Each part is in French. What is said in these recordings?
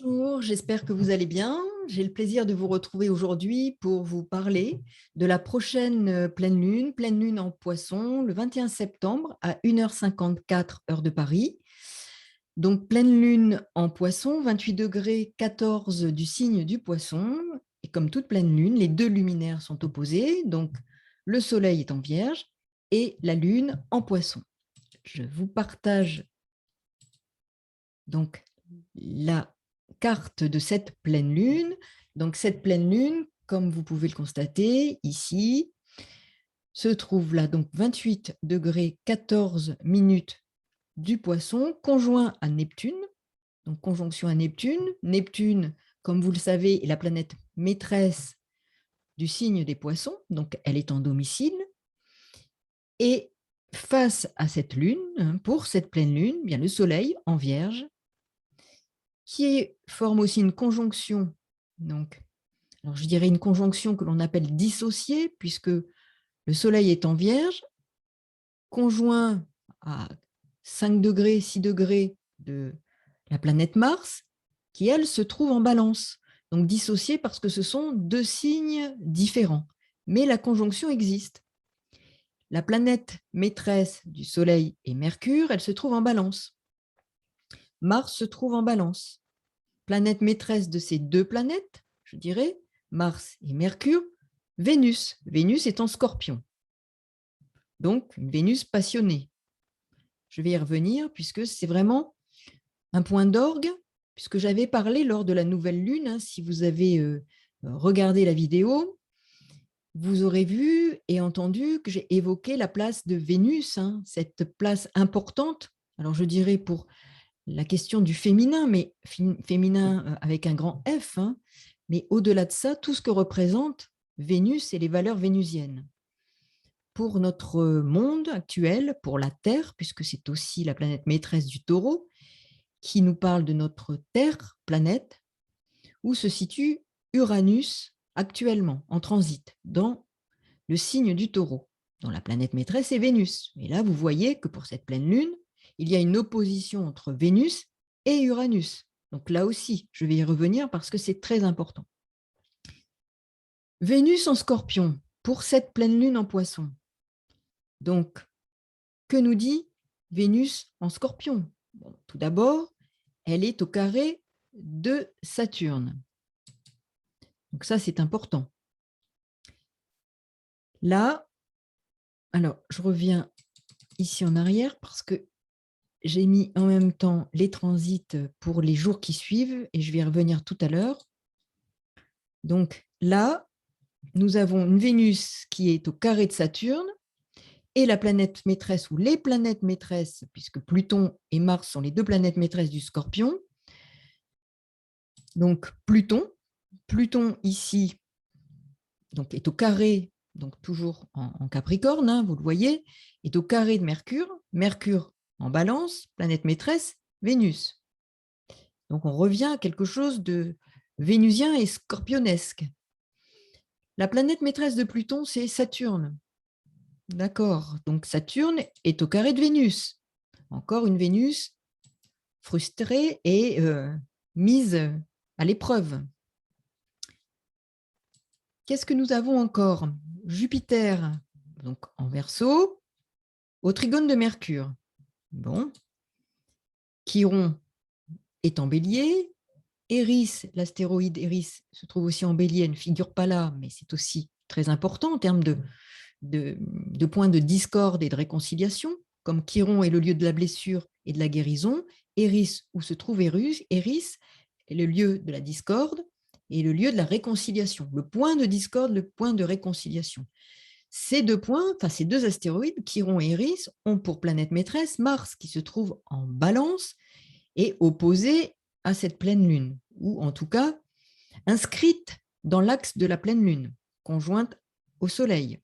Bonjour, j'espère que vous allez bien. J'ai le plaisir de vous retrouver aujourd'hui pour vous parler de la prochaine pleine lune en Poisson, le 21 septembre à 1h54 heure de Paris. Donc pleine lune en Poisson, 28 degrés 14 du signe du Poisson. Et comme toute pleine lune, les deux luminaires sont opposés. Donc le Soleil est en Vierge et la Lune en Poisson. Je vous partage donc la carte de cette pleine lune. Donc cette pleine lune, comme vous pouvez le constater ici, se trouve là donc 28 degrés 14 minutes du Poisson, conjoint à Neptune. Donc conjonction à Neptune. Neptune, comme vous le savez, est la planète maîtresse du signe des Poissons, donc elle est en domicile. Et face à cette lune, pour cette pleine lune, bien le Soleil en Vierge qui forme aussi une conjonction. Donc, alors je dirais une conjonction que l'on appelle dissociée, puisque le Soleil est en Vierge, conjoint à 5 degrés, 6 degrés de la planète Mars, qui, elle, se trouve en Balance. Donc dissociée parce que ce sont deux signes différents. Mais la conjonction existe. La planète maîtresse du Soleil est Mercure, elle se trouve en Balance. Mars se trouve en Balance. Planète maîtresse de ces deux planètes, je dirais, Mars et Mercure, Vénus. Vénus est en Scorpion. Donc, une Vénus passionnée. Je vais y revenir puisque c'est vraiment un point d'orgue, puisque j'avais parlé lors de la nouvelle lune, si vous avez regardé la vidéo, vous aurez vu et entendu que j'ai évoqué la place de Vénus, cette place importante, alors je dirais pour la question du féminin, mais féminin avec un grand F, mais au-delà de ça, tout ce que représente Vénus et les valeurs vénusiennes. Pour notre monde actuel, pour la Terre, puisque c'est aussi la planète maîtresse du Taureau, qui nous parle de notre Terre, planète, où se situe Uranus actuellement, en transit, dans le signe du Taureau, dont la planète maîtresse est Vénus. Et là, vous voyez que pour cette pleine lune, il y a une opposition entre Vénus et Uranus. Donc là aussi, je vais y revenir parce que c'est très important. Vénus en Scorpion, pour cette pleine lune en Poisson. Donc, que nous dit Vénus en Scorpion? Bon, tout d'abord, elle est au carré de Saturne. Donc ça, c'est important. Là, alors, je reviens ici en arrière parce que j'ai mis en même temps les transits pour les jours qui suivent et je vais y revenir tout à l'heure. Donc là, nous avons une Vénus qui est au carré de Saturne et la planète maîtresse ou les planètes maîtresses, puisque Pluton et Mars sont les deux planètes maîtresses du Scorpion. Donc Pluton ici donc, est au carré, donc toujours en Capricorne, vous le voyez, est au carré de Mercure, Mercure en Balance, planète maîtresse, Vénus. Donc on revient à quelque chose de vénusien et scorpionesque. La planète maîtresse de Pluton, c'est Saturne. D'accord, donc Saturne est au carré de Vénus. Encore une Vénus frustrée et mise à l'épreuve. Qu'est-ce que nous avons encore? Jupiter, donc en Verseau, au trigone de Mercure. Bon. Chiron est en Bélier. Eris, l'astéroïde Eris, se trouve aussi en Bélier, elle ne figure pas là, mais c'est aussi très important en termes de points de discorde et de réconciliation, comme Chiron est le lieu de la blessure et de la guérison, Eris, où se trouve Eris, est le lieu de la discorde et le lieu de la réconciliation, le point de discorde, le point de réconciliation. Ces deux points, enfin ces deux astéroïdes, Chiron et Eris, ont pour planète maîtresse Mars, qui se trouve en Balance et opposé à cette pleine lune, ou en tout cas inscrite dans l'axe de la pleine lune, conjointe au Soleil.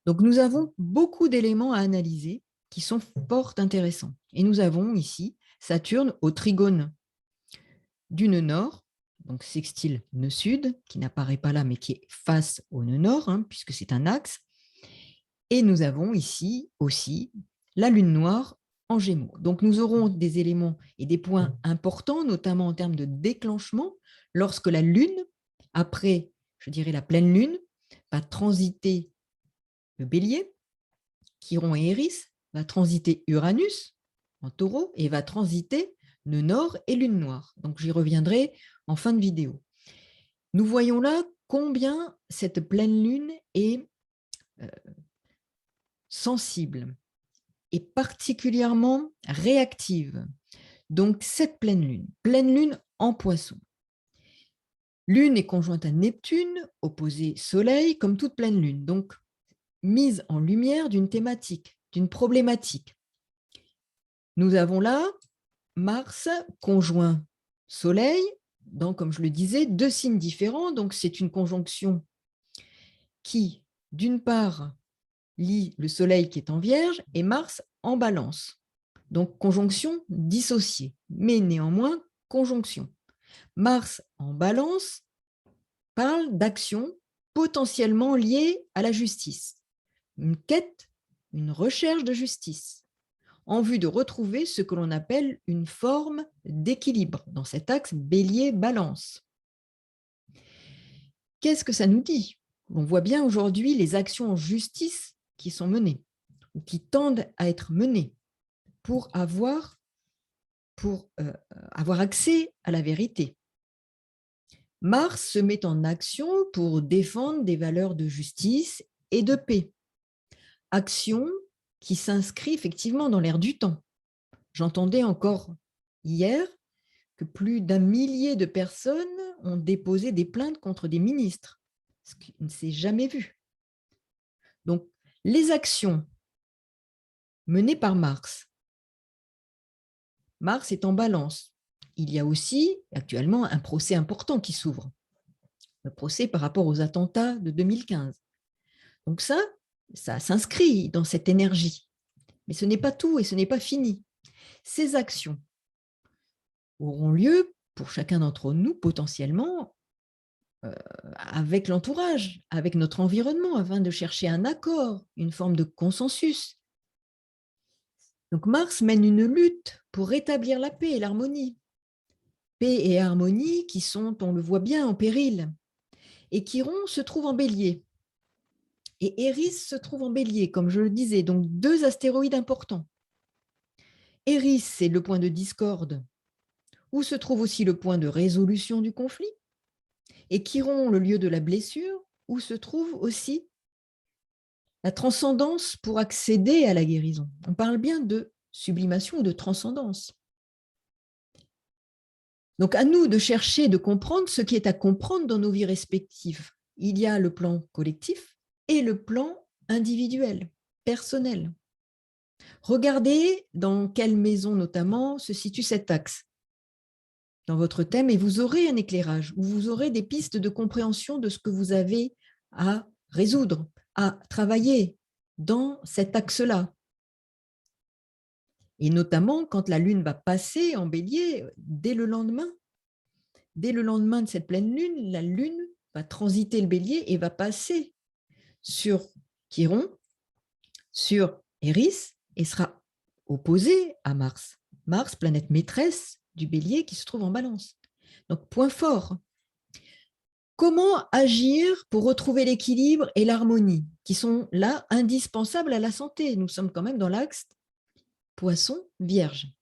Donc nous avons beaucoup d'éléments à analyser qui sont fort intéressants. Et nous avons ici Saturne au trigone du nœud nord, donc sextile nœud sud, qui n'apparaît pas là, mais qui est face au nœud nord, puisque c'est un axe. Et nous avons ici aussi la lune noire en Gémeaux. Donc, nous aurons des éléments et des points importants, notamment en termes de déclenchement, lorsque la Lune, après, je dirais, la pleine Lune, va transiter le Bélier, Chiron et Éris, va transiter Uranus en Taureau et va transiter le Nord et Lune Noire. Donc, j'y reviendrai en fin de vidéo. Nous voyons là combien cette pleine Lune est sensible et particulièrement réactive. Donc, cette pleine Lune en Poisson. Lune est conjointe à Neptune, opposé Soleil, comme toute pleine Lune. Donc, mise en lumière d'une thématique, d'une problématique. Nous avons là Mars conjoint Soleil, dans, comme je le disais, 2 signes différents. Donc, c'est une conjonction qui, d'une part, lie le Soleil qui est en Vierge et Mars en Balance. Donc, conjonction dissociée, mais néanmoins conjonction. Mars en Balance parle d'actions potentiellement liées à la justice. Une quête, une recherche de justice, en vue de retrouver ce que l'on appelle une forme d'équilibre dans cet axe Bélier-Balance. Qu'est-ce que ça nous dit? On voit bien aujourd'hui les actions en justice qui sont menées, ou qui tendent à être menées pour avoir accès à la vérité. Mars se met en action pour défendre des valeurs de justice et de paix. Action qui s'inscrit effectivement dans l'air du temps. J'entendais encore hier que plus d'1 millier de personnes ont déposé des plaintes contre des ministres, ce qui ne s'est jamais vu. Donc, les actions menées par Mars est en Balance. Il y a aussi actuellement un procès important qui s'ouvre, le procès par rapport aux attentats de 2015. Donc ça s'inscrit dans cette énergie. Mais ce n'est pas tout et ce n'est pas fini. Ces actions auront lieu pour chacun d'entre nous potentiellement avec l'entourage, avec notre environnement, afin de chercher un accord, une forme de consensus. Donc Mars mène une lutte pour rétablir la paix et l'harmonie. Paix et harmonie qui sont, on le voit bien, en péril. Et Chiron se trouve en Bélier. Et Éris se trouve en Bélier, comme je le disais, donc 2 astéroïdes importants. Éris, c'est le point de discorde, où se trouve aussi le point de résolution du conflit. Et Chiron, le lieu de la blessure, où se trouve aussi la transcendance pour accéder à la guérison. On parle bien de sublimation ou de transcendance. Donc, à nous de chercher, de comprendre ce qui est à comprendre dans nos vies respectives. Il y a le plan collectif et le plan individuel, personnel. Regardez dans quelle maison, notamment, se situe cet axe dans votre thème et vous aurez un éclairage, où vous aurez des pistes de compréhension de ce que vous avez à résoudre, à travailler dans cet axe-là. Et notamment quand la Lune va passer en Bélier, dès le lendemain de cette pleine Lune, la Lune va transiter le Bélier et va passer sur Chiron, sur Éris, et sera opposée à Mars. Mars, planète maîtresse du Bélier qui se trouve en Balance. Donc, point fort. Comment agir pour retrouver l'équilibre et l'harmonie qui sont là indispensables à la santé? Nous sommes quand même dans l'axe Poisson-Vierge.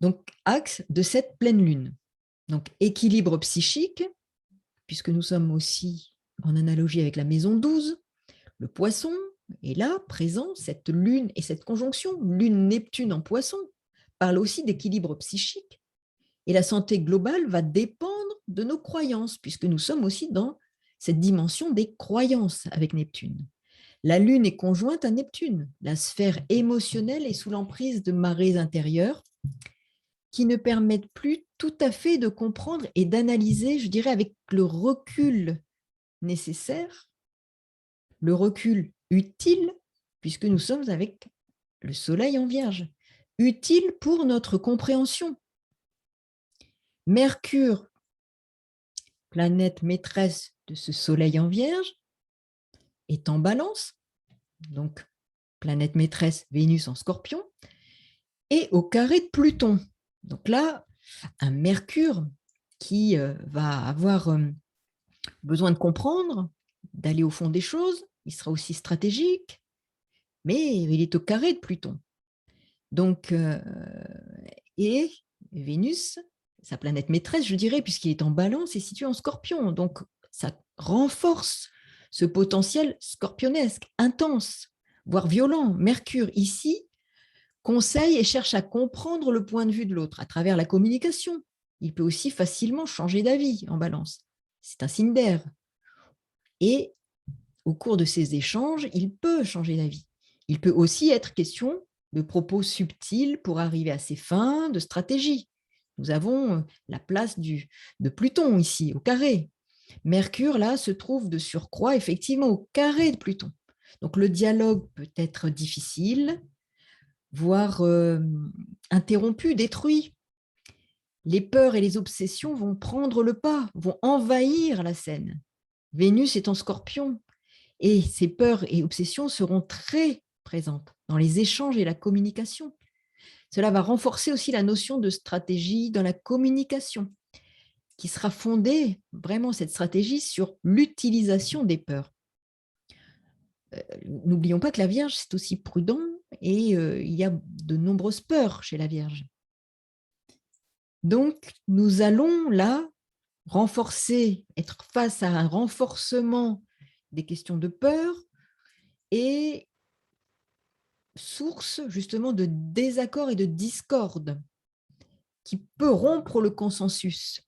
Donc, axe de cette pleine lune. Donc, équilibre psychique, puisque nous sommes aussi en analogie avec la maison 12, le Poisson est là, présent, cette lune et cette conjonction, lune-Neptune en Poisson, parle aussi d'équilibre psychique. Et la santé globale va dépendre de nos croyances, puisque nous sommes aussi dans cette dimension des croyances avec Neptune. La Lune est conjointe à Neptune. La sphère émotionnelle est sous l'emprise de marées intérieures qui ne permettent plus tout à fait de comprendre et d'analyser, je dirais, avec le recul nécessaire, le recul utile, puisque nous sommes avec le Soleil en Vierge, utile pour notre compréhension. Mercure, planète maîtresse de ce Soleil en Vierge, est en Balance, donc planète maîtresse Vénus en Scorpion, et au carré de Pluton. Donc là, un Mercure qui va avoir besoin de comprendre, d'aller au fond des choses, il sera aussi stratégique, mais il est au carré de Pluton. Donc, et Vénus, sa planète maîtresse, je dirais, puisqu'il est en balance, est situé en Scorpion. Donc, ça renforce ce potentiel scorpionesque, intense, voire violent. Mercure, ici, conseille et cherche à comprendre le point de vue de l'autre à travers la communication. Il peut aussi facilement changer d'avis en balance. C'est un signe d'air. Et au cours de ces échanges, il peut changer d'avis. Il peut aussi être question de propos subtils pour arriver à ses fins, de stratégie. Nous avons la place de Pluton ici, au carré. Mercure, là, se trouve de surcroît effectivement au carré de Pluton. Donc le dialogue peut être difficile, voire interrompu, détruit. Les peurs et les obsessions vont prendre le pas, vont envahir la scène. Vénus est en Scorpion, et ces peurs et obsessions seront très présentes dans les échanges et la communication. Cela va renforcer aussi la notion de stratégie dans la communication, qui sera fondée, vraiment cette stratégie, sur l'utilisation des peurs. N'oublions pas que la Vierge, c'est aussi prudent, et il y a de nombreuses peurs chez la Vierge. Donc, nous allons là renforcer, être face à un renforcement des questions de peur et source justement de désaccord et de discorde qui peut rompre le consensus,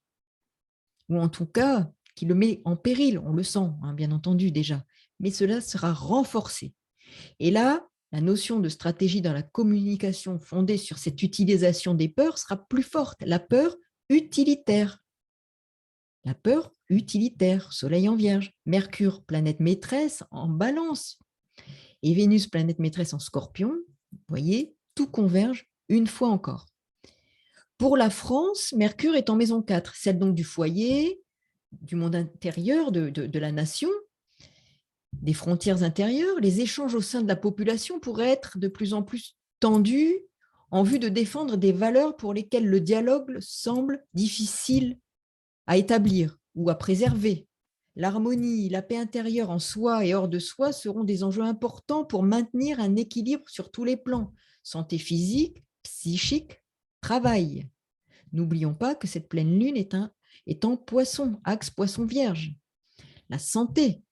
ou en tout cas qui le met en péril, on le sent, hein, bien entendu déjà, mais cela sera renforcé. Et là, la notion de stratégie dans la communication fondée sur cette utilisation des peurs sera plus forte, la peur utilitaire. La peur utilitaire, Soleil en Vierge, Mercure, planète maîtresse en Balance, et Vénus, planète maîtresse en Scorpion. Vous voyez, tout converge une fois encore. Pour la France, Mercure est en maison 4, celle donc du foyer, du monde intérieur de la nation, des frontières intérieures. Les échanges au sein de la population pourraient être de plus en plus tendus en vue de défendre des valeurs pour lesquelles le dialogue semble difficile à établir ou à préserver. L'harmonie, la paix intérieure en soi et hors de soi seront des enjeux importants pour maintenir un équilibre sur tous les plans, santé physique, psychique, travail. N'oublions pas que cette pleine lune est en poisson, axe poisson vierge. La santé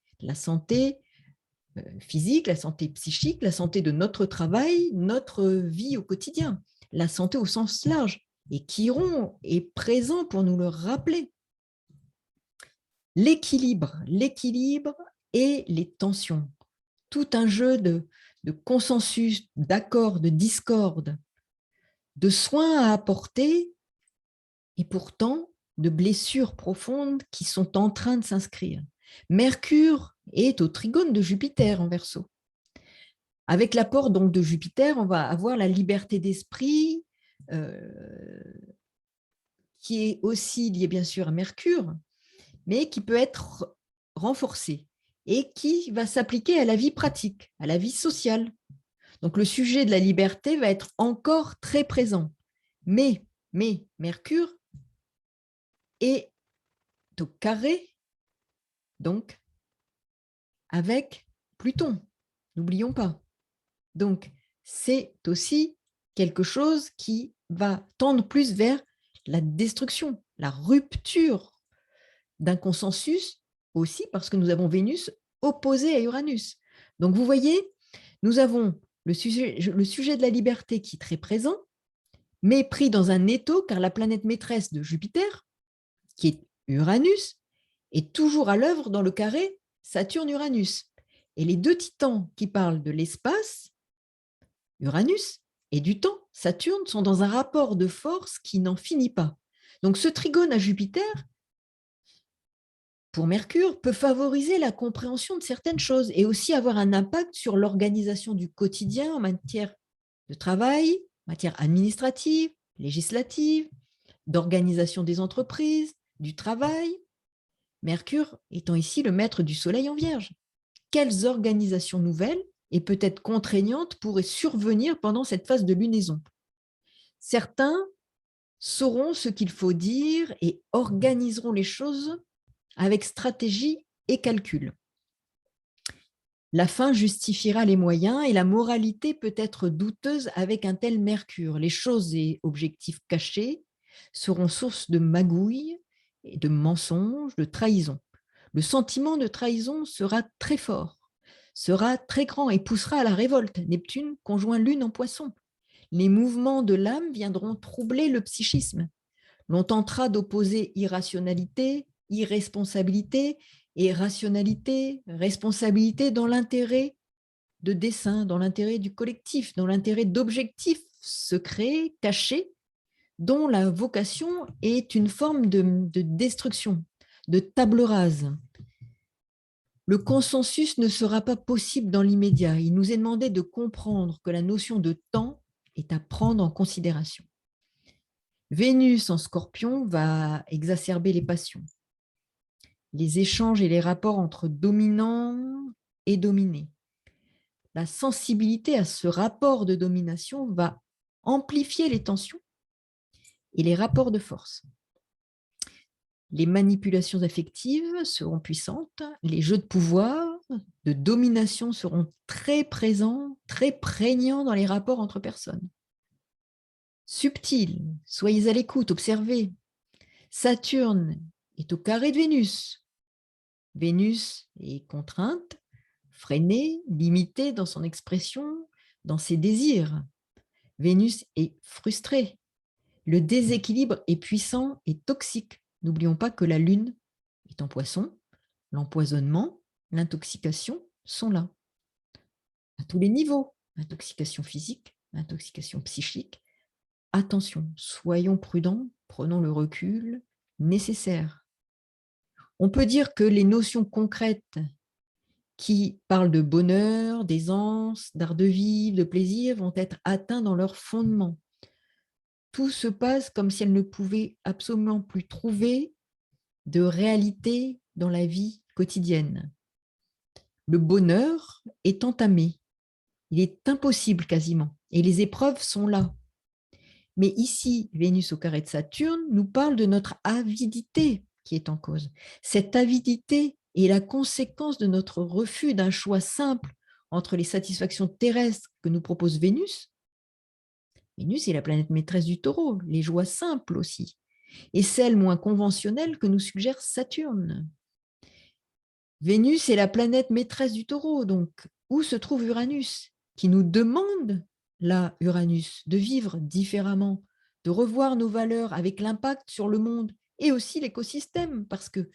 physique, la santé psychique, la santé de notre travail, notre vie au quotidien, la santé au sens large. Et Chiron est présent pour nous le rappeler. L'équilibre et les tensions. Tout un jeu de consensus, d'accord, de discorde, de soins à apporter et pourtant de blessures profondes qui sont en train de s'inscrire. Mercure est au trigone de Jupiter en Verseau. Avec l'apport donc de Jupiter, on va avoir la liberté d'esprit qui est aussi liée bien sûr à Mercure, mais qui peut être renforcée et qui va s'appliquer à la vie pratique, à la vie sociale. Donc le sujet de la liberté va être encore très présent. Mais Mercure est au carré, donc, avec Pluton. N'oublions pas. Donc, c'est aussi quelque chose qui va tendre plus vers la destruction, la rupture d'un consensus aussi parce que nous avons Vénus opposée à Uranus. Donc, vous voyez, nous avons le sujet de la liberté qui est très présent, mais pris dans un étau car la planète maîtresse de Jupiter, qui est Uranus, est toujours à l'œuvre dans le carré Saturne-Uranus. Et les deux titans qui parlent de l'espace, Uranus, et du temps, Saturne, sont dans un rapport de force qui n'en finit pas. Donc ce trigone à Jupiter, pour Mercure, peut favoriser la compréhension de certaines choses et aussi avoir un impact sur l'organisation du quotidien en matière de travail, matière administrative, législative, d'organisation des entreprises, du travail. Mercure étant ici le maître du Soleil en Vierge. Quelles organisations nouvelles et peut-être contraignantes pourraient survenir pendant cette phase de lunaison. Certains sauront ce qu'il faut dire et organiseront les choses avec stratégie et calcul. La fin justifiera les moyens et la moralité peut être douteuse avec un tel Mercure. Les choses et objectifs cachés seront source de magouilles, et de mensonges, de trahison. Le sentiment de trahison sera très fort, sera très grand et poussera à la révolte. Neptune conjoint Lune en Poisson. Les mouvements de l'âme viendront troubler le psychisme. L'on tentera d'opposer irrationalité, irresponsabilité et rationalité, responsabilité dans l'intérêt de dessein, dans l'intérêt du collectif, dans l'intérêt d'objectifs secrets, cachés, dont la vocation est une forme de destruction, de table rase. Le consensus ne sera pas possible dans l'immédiat. Il nous est demandé de comprendre que la notion de temps est à prendre en considération. Vénus en Scorpion va exacerber les passions, les échanges et les rapports entre dominants et dominés. La sensibilité à ce rapport de domination va amplifier les tensions et les rapports de force. Les manipulations affectives seront puissantes, les jeux de pouvoir, de domination seront très présents, très prégnants dans les rapports entre personnes. Subtil, soyez à l'écoute, observez. Saturne est au carré de Vénus. Vénus est contrainte, freinée, limitée dans son expression, dans ses désirs. Vénus est frustrée. Le déséquilibre est puissant et toxique. N'oublions pas que la Lune est en Poisson. L'empoisonnement, l'intoxication sont là. À tous les niveaux. Intoxication physique, intoxication psychique. Attention, soyons prudents, prenons le recul nécessaire. On peut dire que les notions concrètes qui parlent de bonheur, d'aisance, d'art de vivre, de plaisir vont être atteints dans leur fondement. Tout se passe comme si elles ne pouvaient absolument plus trouver de réalité dans la vie quotidienne. Le bonheur est entamé, il est impossible quasiment, et les épreuves sont là. Mais ici, Vénus au carré de Saturne nous parle de notre avidité qui est en cause. Cette avidité est la conséquence de notre refus d'un choix simple entre les satisfactions terrestres que nous propose Vénus. Vénus est la planète maîtresse du Taureau, les joies simples aussi, et celles moins conventionnelles que nous suggère Saturne. Vénus est la planète maîtresse du Taureau, donc où se trouve Uranus, qui nous demande, là, Uranus, de vivre différemment, de revoir nos valeurs avec l'impact sur le monde et aussi l'écosystème, parce qu'il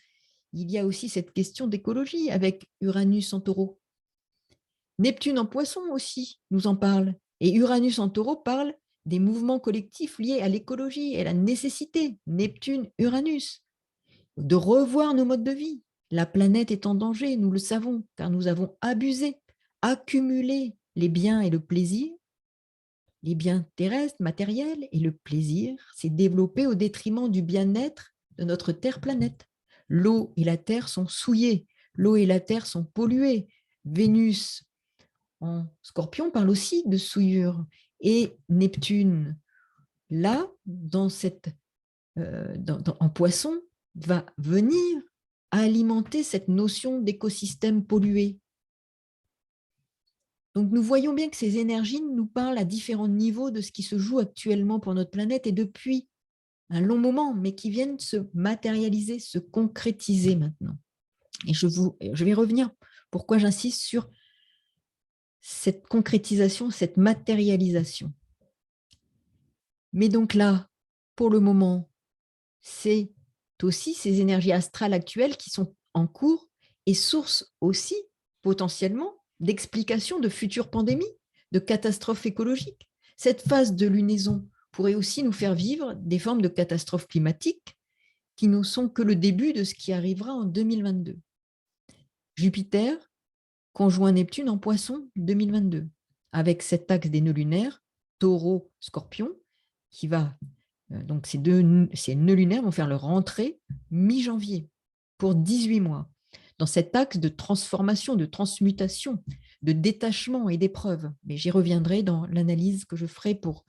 y a aussi cette question d'écologie avec Uranus en Taureau. Neptune en Poisson aussi nous en parle, et Uranus en Taureau parle des mouvements collectifs liés à l'écologie et à la nécessité, Neptune-Uranus, de revoir nos modes de vie. La planète est en danger, nous le savons, car nous avons abusé, accumulé les biens et le plaisir. Les biens terrestres, matériels et le plaisir s'est développé au détriment du bien-être de notre Terre-planète. L'eau et la terre sont souillées, l'eau et la terre sont polluées. Vénus en Scorpion parle aussi de souillure. Et Neptune, là, en Poisson, va venir alimenter cette notion d'écosystème pollué. Donc, nous voyons bien que ces énergies nous parlent à différents niveaux de ce qui se joue actuellement pour notre planète et depuis un long moment, mais qui viennent se matérialiser, se concrétiser maintenant. Et je vais revenir pourquoi j'insiste sur cette concrétisation, cette matérialisation. Mais donc là, pour le moment, c'est aussi ces énergies astrales actuelles qui sont en cours et source aussi potentiellement d'explications de futures pandémies, de catastrophes écologiques. Cette phase de lunaison pourrait aussi nous faire vivre des formes de catastrophes climatiques qui ne sont que le début de ce qui arrivera en 2022. Jupiter conjoint Neptune en Poisson 2022, avec cet axe des nœuds lunaires, Taureau-Scorpion, qui va, donc ces nœuds lunaires vont faire leur rentrée mi-janvier pour 18 mois. Dans cet axe de transformation, de transmutation, de détachement et d'épreuve. Mais j'y reviendrai dans l'analyse que je ferai pour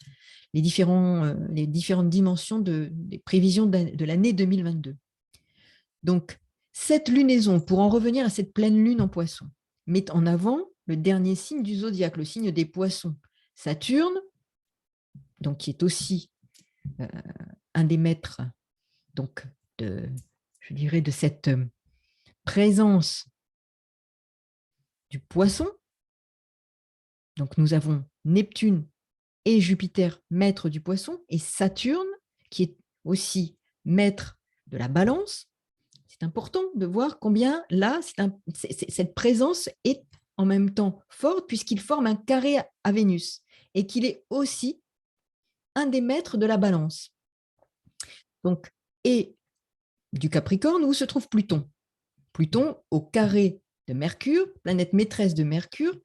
les différentes dimensions des prévisions de l'année 2022. Donc, cette lunaison, pour en revenir à cette pleine lune en poisson, met en avant le dernier signe du zodiaque, le signe des poissons. Saturne, donc qui est aussi un des maîtres donc je dirais de cette présence du poisson. Donc nous avons Neptune et Jupiter, maître du poisson, et Saturne, qui est aussi maître de la balance. C'est important de voir combien là, cette présence est en même temps forte, puisqu'il forme un carré à Vénus, et qu'il est aussi un des maîtres de la balance. Donc, et du Capricorne, où se trouve Pluton. Pluton au carré de Mercure, planète maîtresse de Mercure,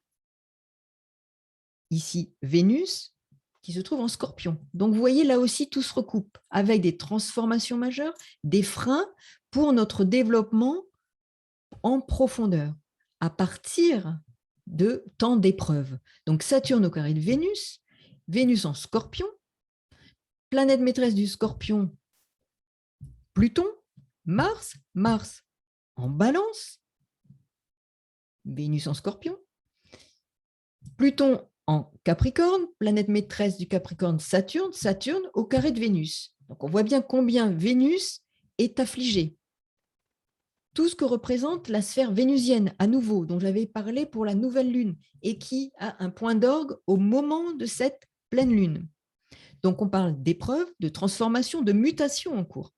ici Vénus, qui se trouve en Scorpion. Donc, vous voyez, là aussi, tout se recoupe avec des transformations majeures, des freins pour notre développement en profondeur, à partir de temps d'épreuve. Donc, Saturne au carré de Vénus, Vénus en Scorpion, planète maîtresse du Scorpion, Pluton, Mars, Mars en Balance, Vénus en Scorpion, Pluton en Capricorne, planète maîtresse du Capricorne, Saturne, Saturne au carré de Vénus. Donc, on voit bien combien Vénus est affligée. Tout ce que représente la sphère vénusienne, à nouveau, dont j'avais parlé pour la nouvelle lune, et qui a un point d'orgue au moment de cette pleine lune. Donc, on parle d'épreuves, de transformations, de mutations en cours.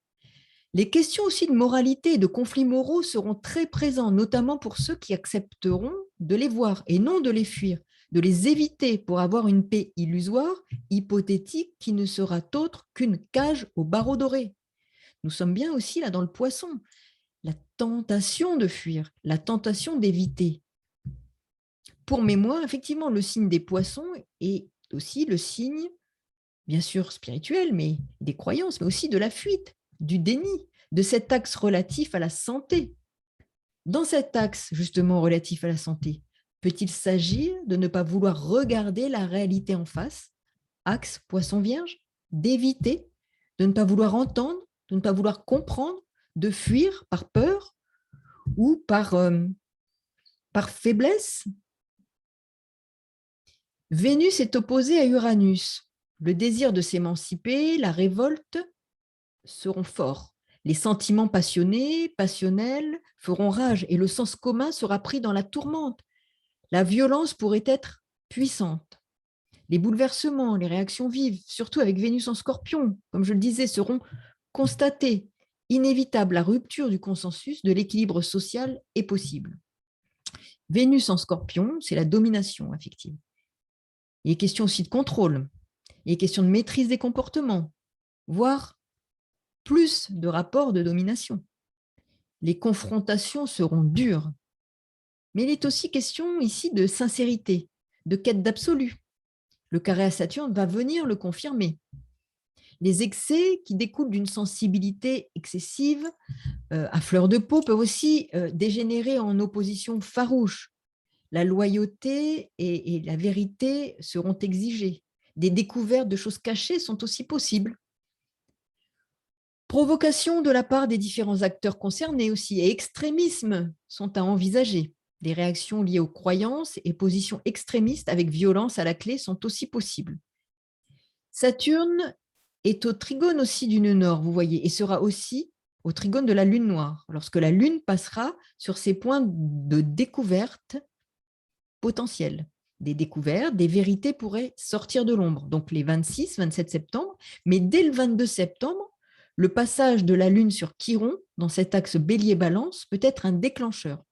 Les questions aussi de moralité et de conflits moraux seront très présents, notamment pour ceux qui accepteront de les voir et non de les fuir, de les éviter pour avoir une paix illusoire, hypothétique, qui ne sera autre qu'une cage au barreau doré. Nous sommes bien aussi là dans le poisson. La tentation de fuir, la tentation d'éviter. Pour mémoire, effectivement, le signe des poissons est aussi le signe, bien sûr spirituel, mais des croyances, mais aussi de la fuite, du déni, de cet axe relatif à la santé. Dans cet axe, justement, relatif à la santé, peut-il s'agir de ne pas vouloir regarder la réalité en face, axe poisson vierge, d'éviter, de ne pas vouloir entendre, de ne pas vouloir comprendre, de fuir par peur ou par faiblesse? Vénus est opposée à Uranus. Le désir de s'émanciper, la révolte seront forts. Les sentiments passionnés, passionnels feront rage et le sens commun sera pris dans la tourmente. La violence pourrait être puissante. Les bouleversements, les réactions vives, surtout avec Vénus en Scorpion, comme je le disais, seront constatés. Inévitable, la rupture du consensus, de l'équilibre social est possible. Vénus en Scorpion, c'est la domination affective. Il est question aussi de contrôle, il est question de maîtrise des comportements, voire plus de rapports de domination. Les confrontations seront dures, mais il est aussi question ici de sincérité, de quête d'absolu. Le carré à Saturne va venir le confirmer. Les excès qui découlent d'une sensibilité excessive à fleur de peau peuvent aussi dégénérer en opposition farouche. La loyauté et la vérité seront exigées. Des découvertes de choses cachées sont aussi possibles. Provocation de la part des différents acteurs concernés aussi, et extrémismes sont à envisager. Des réactions liées aux croyances et positions extrémistes avec violence à la clé sont aussi possibles. Saturne est au trigone aussi du nœud nord, vous voyez, et sera aussi au trigone de la lune noire, lorsque la lune passera sur ces points de découverte potentiels. Des découvertes, des vérités pourraient sortir de l'ombre, donc les 26, 27 septembre, mais dès le 22 septembre, le passage de la Lune sur Chiron, dans cet axe bélier-balance, peut être un déclencheur.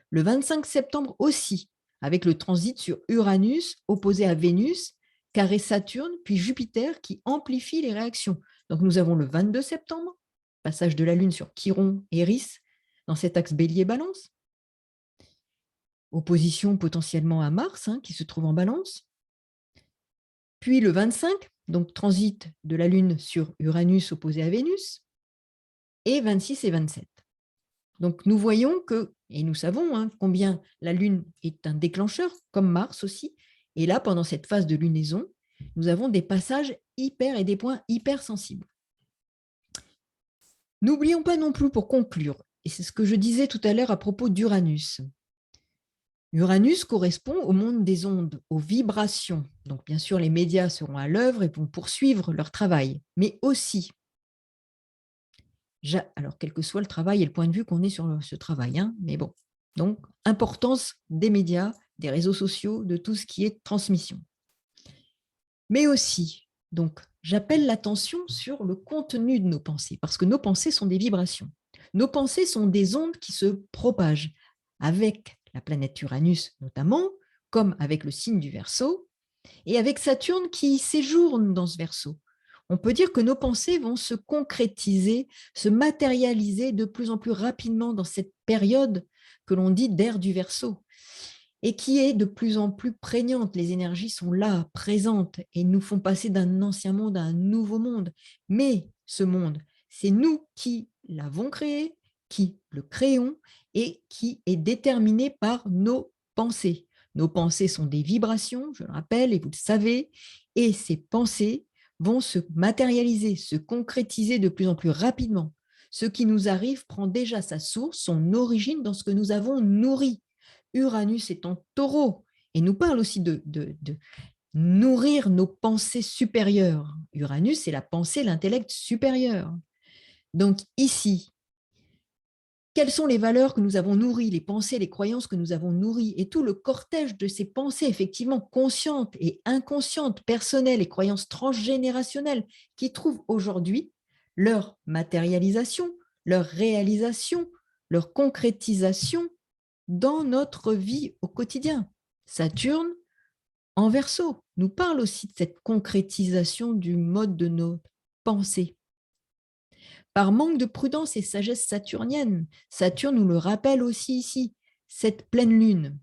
Le 25 septembre aussi, avec le transit sur Uranus opposé à Vénus, carré Saturne, puis Jupiter qui amplifie les réactions. Donc nous avons le 22 septembre, passage de la Lune sur Chiron, Eris, dans cet axe bélier-balance. Opposition potentiellement à Mars, qui se trouve en balance. Puis le 25, donc transit de la Lune sur Uranus opposé à Vénus, et 26 et 27. Donc nous voyons qu'il Et nous savons combien la Lune est un déclencheur, comme Mars aussi. Et là, pendant cette phase de lunaison, nous avons des passages hyper et des points hyper sensibles. N'oublions pas non plus, pour conclure, et c'est ce que je disais tout à l'heure à propos d'Uranus. Uranus correspond au monde des ondes, aux vibrations. Donc, bien sûr, les médias seront à l'œuvre et vont poursuivre leur travail, mais aussi, alors quel que soit le travail et le point de vue qu'on ait sur ce travail, mais bon, donc importance des médias, des réseaux sociaux, de tout ce qui est transmission. Mais aussi, donc, j'appelle l'attention sur le contenu de nos pensées, parce que nos pensées sont des vibrations. Nos pensées sont des ondes qui se propagent avec la planète Uranus notamment, comme avec le signe du Verseau, et avec Saturne qui séjourne dans ce Verseau. On peut dire que nos pensées vont se concrétiser, se matérialiser de plus en plus rapidement dans cette période que l'on dit d'ère du Verseau, et qui est de plus en plus prégnante. Les énergies sont là, présentes, et nous font passer d'un ancien monde à un nouveau monde. Mais ce monde, c'est nous qui l'avons créé, qui le créons, et qui est déterminé par nos pensées. Nos pensées sont des vibrations, je le rappelle, et vous le savez, et ces pensées vont se matérialiser, se concrétiser de plus en plus rapidement. Ce qui nous arrive prend déjà sa source, son origine dans ce que nous avons nourri. Uranus est en taureau et nous parle aussi de nourrir nos pensées supérieures. Uranus, c'est la pensée, l'intellect supérieur. Donc ici, quelles sont les valeurs que nous avons nourries, les pensées, les croyances que nous avons nourries et tout le cortège de ces pensées effectivement conscientes et inconscientes, personnelles et croyances transgénérationnelles qui trouvent aujourd'hui leur matérialisation, leur réalisation, leur concrétisation dans notre vie au quotidien. Saturne, en Verseau, nous parle aussi de cette concrétisation du mode de nos pensées. Par manque de prudence et sagesse saturnienne, Saturne nous le rappelle aussi ici, cette pleine lune,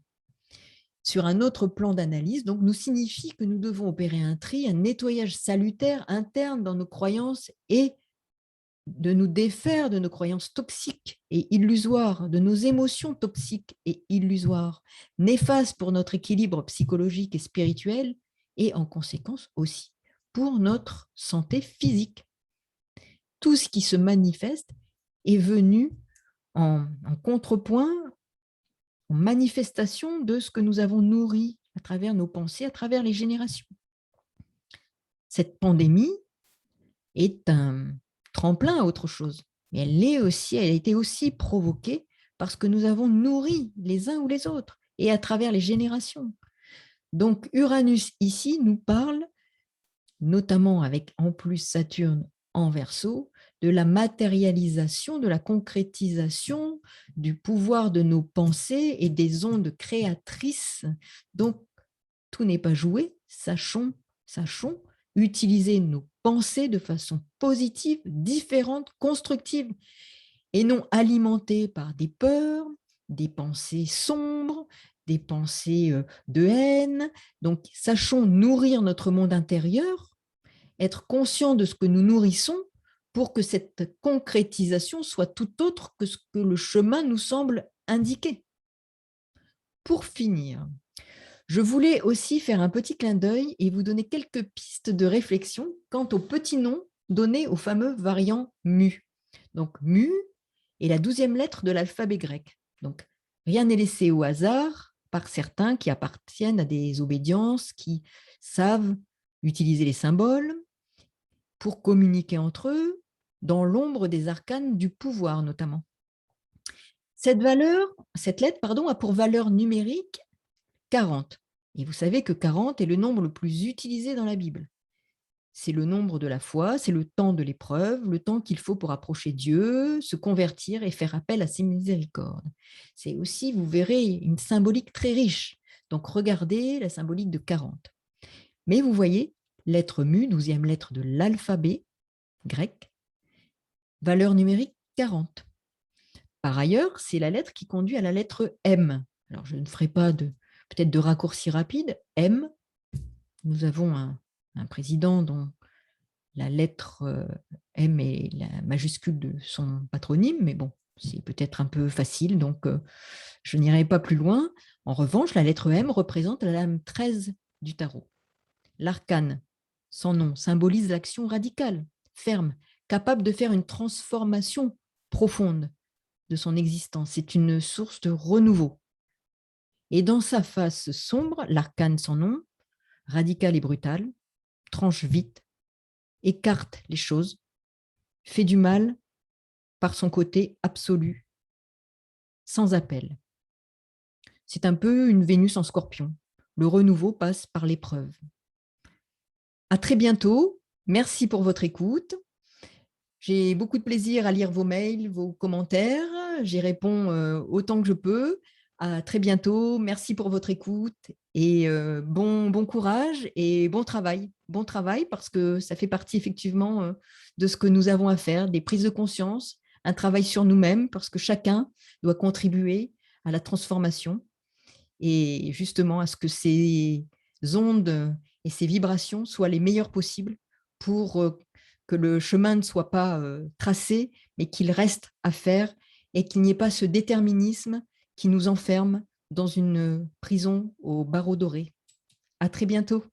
sur un autre plan d'analyse, donc nous signifie que nous devons opérer un tri, un nettoyage salutaire interne dans nos croyances et de nous défaire de nos croyances toxiques et illusoires, de nos émotions toxiques et illusoires, néfastes pour notre équilibre psychologique et spirituel et en conséquence aussi pour notre santé physique. Tout ce qui se manifeste est venu en contrepoint, en manifestation de ce que nous avons nourri à travers nos pensées, à travers les générations. Cette pandémie est un tremplin à autre chose, mais elle a été aussi provoquée parce que nous avons nourri les uns ou les autres et à travers les générations. Donc Uranus ici nous parle, notamment avec en plus Saturne en Verseau, de la matérialisation, de la concrétisation du pouvoir de nos pensées et des ondes créatrices. Donc, tout n'est pas joué, sachons utiliser nos pensées de façon positive, différente, constructive, et non alimentée par des peurs, des pensées sombres, des pensées de haine. Donc, sachons nourrir notre monde intérieur, être conscient de ce que nous nourrissons pour que cette concrétisation soit tout autre que ce que le chemin nous semble indiquer. Pour finir, je voulais aussi faire un petit clin d'œil et vous donner quelques pistes de réflexion quant au petit nom donné au fameux variant mu. Donc, mu est la 12e lettre de l'alphabet grec. Donc, rien n'est laissé au hasard par certains qui appartiennent à des obédiences, qui savent utiliser les symboles pour communiquer entre eux dans l'ombre des arcanes du pouvoir notamment. Cette lettre, a pour valeur numérique 40. Et vous savez que 40 est le nombre le plus utilisé dans la Bible. C'est le nombre de la foi, c'est le temps de l'épreuve, le temps qu'il faut pour approcher Dieu, se convertir et faire appel à ses miséricordes. C'est aussi, vous verrez, une symbolique très riche. Donc regardez la symbolique de 40. Mais vous voyez, lettre mu, 12e lettre de l'alphabet grec, valeur numérique 40. Par ailleurs, c'est la lettre qui conduit à la lettre M. Alors je ne ferai pas peut-être de raccourci rapide. M, nous avons un président dont la lettre M est la majuscule de son patronyme, mais bon, C'est peut-être un peu facile, donc je n'irai pas plus loin. En revanche, la lettre M représente la lame 13 du tarot. L'arcane, sans nom, symbolise l'action radicale, ferme, capable de faire une transformation profonde de son existence. C'est une source de renouveau. Et dans sa face sombre, l'arcane sans nom, radical et brutal, tranche vite, écarte les choses, fait du mal par son côté absolu, sans appel. C'est un peu une Vénus en scorpion. Le renouveau passe par l'épreuve. À très bientôt. Merci pour votre écoute. J'ai beaucoup de plaisir à lire vos mails, vos commentaires. J'y réponds autant que je peux. À très bientôt. Merci pour votre écoute et bon courage et bon travail. Bon travail parce que ça fait partie effectivement de ce que nous avons à faire, des prises de conscience, un travail sur nous-mêmes parce que chacun doit contribuer à la transformation et justement à ce que ces ondes et ces vibrations soient les meilleures possibles pour que le chemin ne soit pas tracé, mais qu'il reste à faire et qu'il n'y ait pas ce déterminisme qui nous enferme dans une prison aux barreaux dorés. À très bientôt.